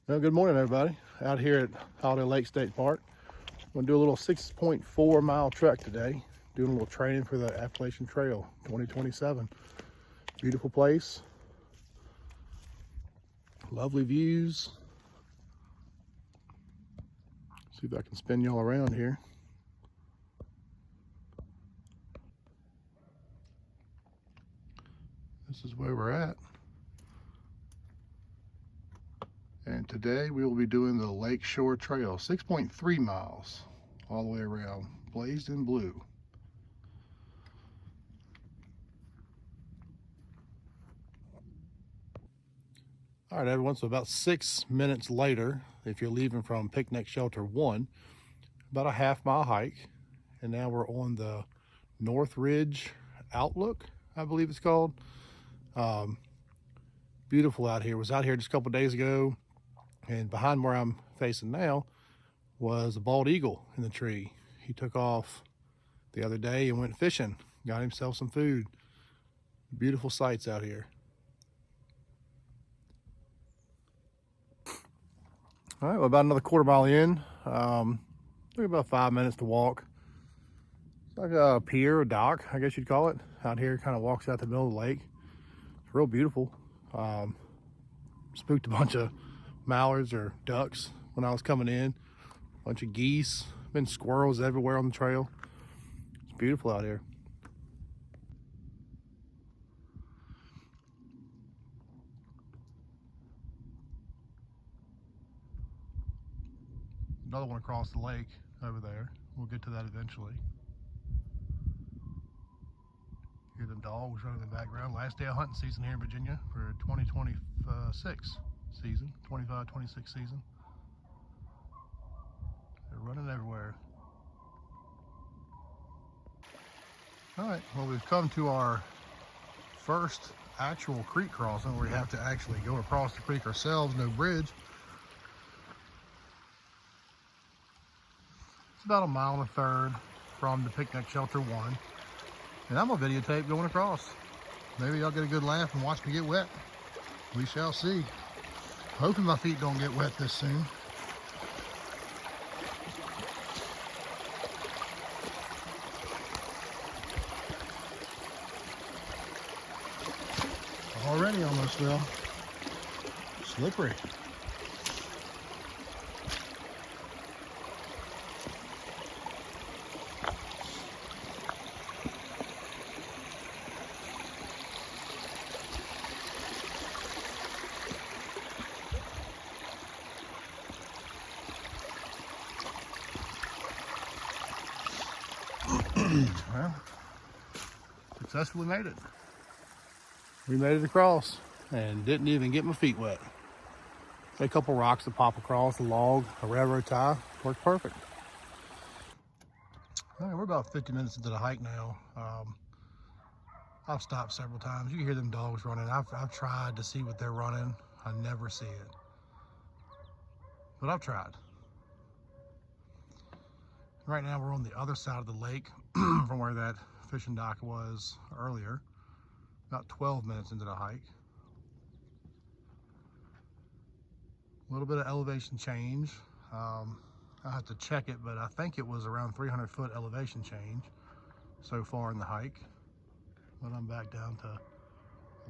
Well, good morning, everybody. Out here at Holiday Lake State Park. I'm going to do a little 6.4 mile trek today, doing a little training for the Appalachian Trail 2027. Beautiful place, lovely views. See if I can spin y'all around here. This is where we're at. And today we will be doing the Lakeshore Trail, 6.3 miles all the way around, blazed in blue. All right, everyone, so about 6 minutes later, if you're leaving from Picnic Shelter 1, about a half-mile hike, and now we're on the North Ridge Outlook, I believe it's called. Beautiful out here. Was out here just a couple days ago, and behind where I'm facing now was a bald eagle in the tree. He took off the other day and went fishing, got himself some food. Beautiful sights out here. All right, well, about another quarter mile in, took about 5 minutes to walk. It's like a pier, a dock, I guess you'd call it. Out here, kind of walks out the middle of the lake. It's real beautiful. Spooked a bunch of mallards or ducks when I was coming in. A bunch of geese, been squirrels everywhere on the trail. It's beautiful out here. Another one across the lake over there. We'll get to that eventually. Hear them dogs running in the background. Last day of hunting season here in Virginia for 2026 season, 25-26 season. They're running everywhere. All right, well, we've come to our first actual creek crossing where we have to actually go across the creek ourselves, no bridge. It's about 1.3 miles from the Picnic Shelter 1. And I'm gonna videotape going across. Maybe y'all get a good laugh and watch me get wet. We shall see. Hoping my feet don't get wet this soon. Already almost fell. Slippery. Well, successfully made it. We made it across and didn't even get my feet wet. A couple rocks to pop across, a log, a railroad tie, worked perfect. All right, we're about 50 minutes into the hike now. I've stopped several times. You can hear them dogs running. I've tried to see what they're running. I never see it, but I've tried. Right now we're on the other side of the lake from where that fishing dock was earlier. About 12 minutes into the hike. A little bit of elevation change. I have to check it, but I think it was around 300-foot elevation change so far in the hike. But I'm back down to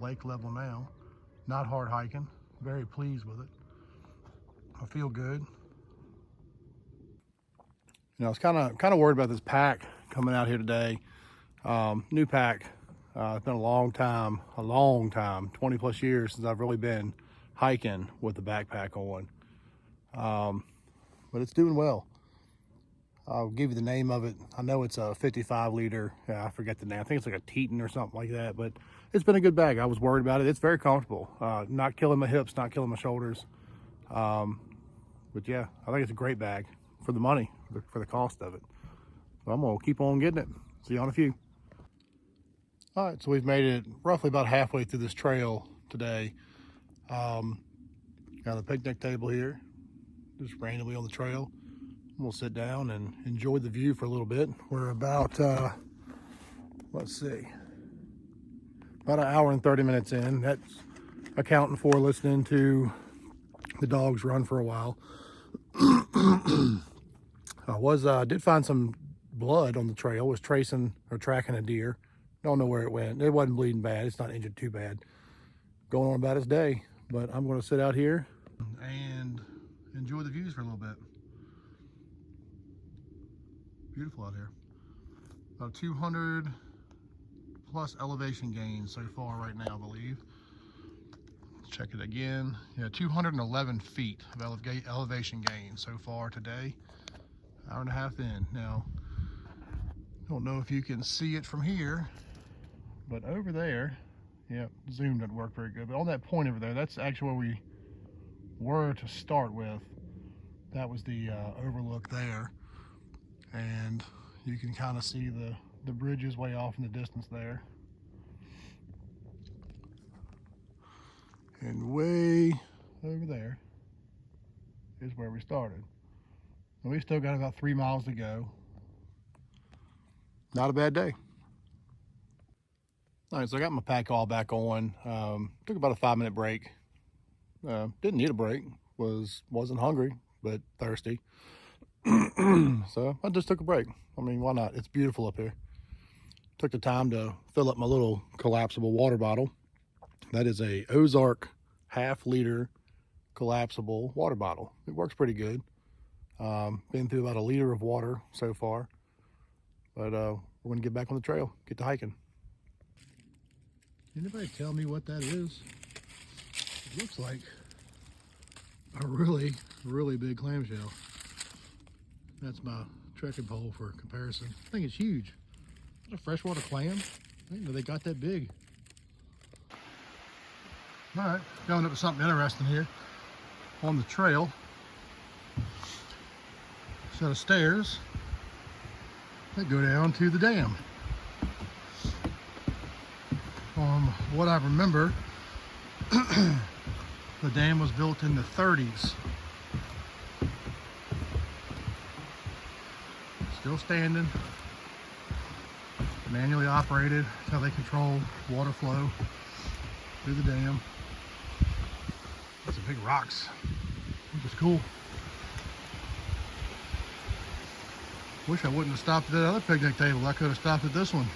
lake level now. Not hard hiking. Very pleased with it. I feel good. You know, I was kind of worried about this pack coming out here today. New pack. It's been a long time, 20 plus years since I've really been hiking with the backpack on. But it's doing well. I'll give you the name of it. I know it's a 55 liter. I forget the name. I think it's like a Teton or something like that, but it's been a good bag. I was worried about it. It's very comfortable. Not killing my hips, not killing my shoulders. But yeah, I think it's a great bag for the money, for the cost of it. So I'm gonna keep on getting it. See you on a few. All right, so we've made it roughly about halfway through this trail today. Got a picnic table here, just randomly on the trail. We'll sit down and enjoy the view for a little bit. We're about, let's see, about 1 hour and 30 minutes in. That's accounting for listening to the dogs run for a while. I did find some blood on the trail. Was tracing or tracking a deer. Don't know where it went. It wasn't bleeding bad. It's not injured too bad. Going on about its day. But I'm going to sit out here and enjoy the views for a little bit. Beautiful out here. About 200 plus elevation gains so far right now, I believe. Let's check it again. Yeah, 211 feet of elevation gain so far today. Hour and a half in. Now, don't know if you can see it from here, but over there, yeah, zoom didn't work very good, but on that point over there, that's actually where we were to start with. That was the overlook there, and you can kind of see the bridges way off in the distance there. And way over there is where we started. And we still got about 3 miles to go. Not a bad day. All right, so I got my pack all back on. Took about a 5-minute break. Didn't need a break. Wasn't hungry, but thirsty. So I just took a break. I mean, why not? It's beautiful up here. Took the time to fill up my little collapsible water bottle. That is a Ozark half-liter collapsible water bottle. It works pretty good. Been through about 1 liter of water so far. But we're going to get back on the trail, get to hiking. Anybody tell me what that is? It looks like a really, really big clamshell. That's my trekking pole for comparison. I think it's huge. Is that a freshwater clam? I didn't know they got that big. All right, going up to something interesting here. On the trail, set of stairs that go down to the dam. What I remember, the dam was built in the 30s. Still standing, manually operated. That's how they control water flow through the dam. Some big rocks, which is cool. Wish I wouldn't have stopped at that other picnic table. I could have stopped at this one.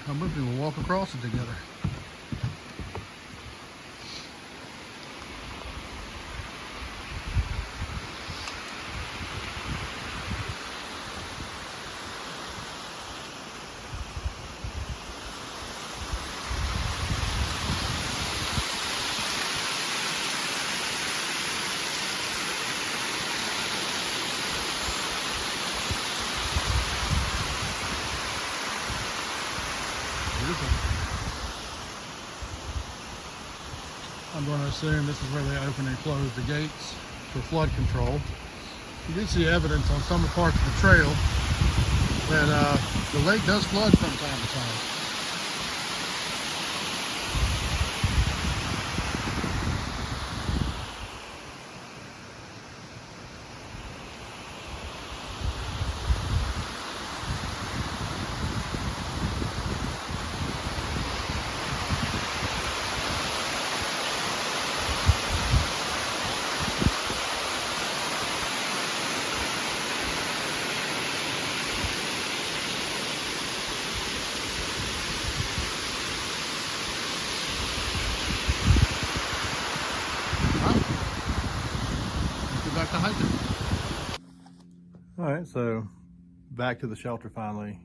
Come with me, we'll walk across it together. I'm going to assume this is where they open and close the gates for flood control. You do see evidence on some parts of the trail that the lake does flood from time to time. Back to hiking. All right, so back to the shelter finally.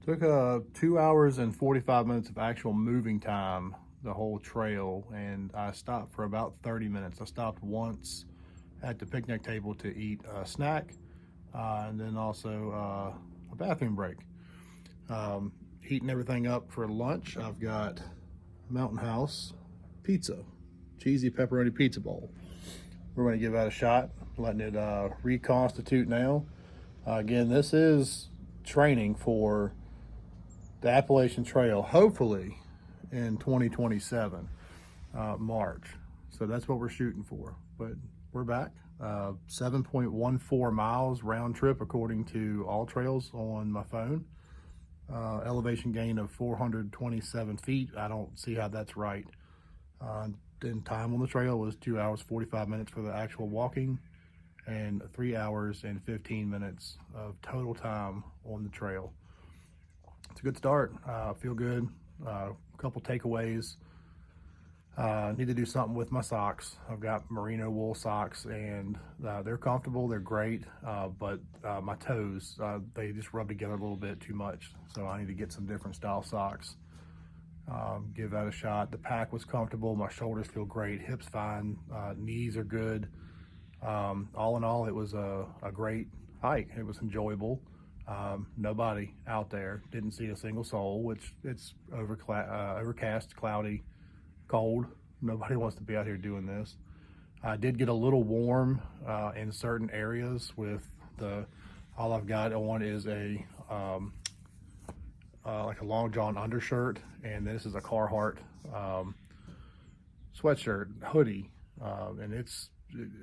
Took 2 hours and 45 minutes of actual moving time, the whole trail, and I stopped for about 30 minutes. I stopped once at the picnic table to eat a snack, and then also a bathroom break. Heating everything up for lunch, I've got Mountain House pizza, cheesy pepperoni pizza bowl. We're going to give that a shot, letting it reconstitute now. Again, this is training for the Appalachian Trail, hopefully in 2027, March. So that's what we're shooting for. But we're back. 7.14 miles round trip according to All Trails on my phone. elevation gain of 427 feet. I don't see how that's right. Then time on the trail was 2 hours 45 minutes for the actual walking, and 3 hours and 15 minutes of total time on the trail. It's a good start. Feel good. A couple takeaways. Need to do something with my socks. I've got merino wool socks, and they're comfortable, they're great, but my toes, they just rub together a little bit too much, so I need to get some different style socks. Give that a shot. The pack was comfortable, my shoulders feel great, hips fine, knees are good. All in all, it was a great hike. It was enjoyable. Nobody out there, didn't see a single soul, which it's overcast, cloudy, cold. Nobody wants to be out here doing this. I did get a little warm in certain areas with all I've got on is a like a long john undershirt, and this is a Carhartt sweatshirt, hoodie, and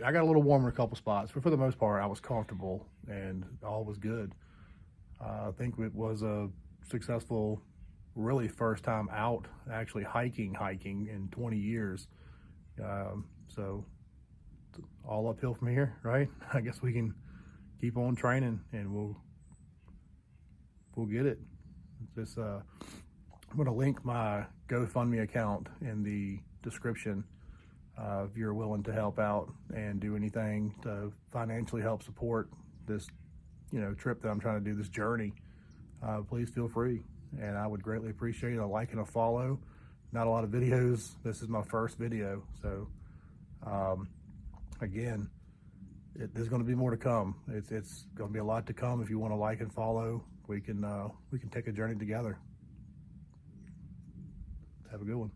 I got a little warm in a couple spots, but for the most part I was comfortable and all was good. I think it was a successful, really first time out actually hiking in 20 years. So all uphill from here, right? I guess we can keep on training and we'll get it. I'm going to link my GoFundMe account in the description if you're willing to help out and do anything to financially help support this, trip that I'm trying to do, this journey. Please feel free, and I would greatly appreciate a like and a follow. Not a lot of videos. This is my first video, so again, there's going to be more to come. It's going to be a lot to come. If you want to like and follow, we can take a journey together. Have a good one.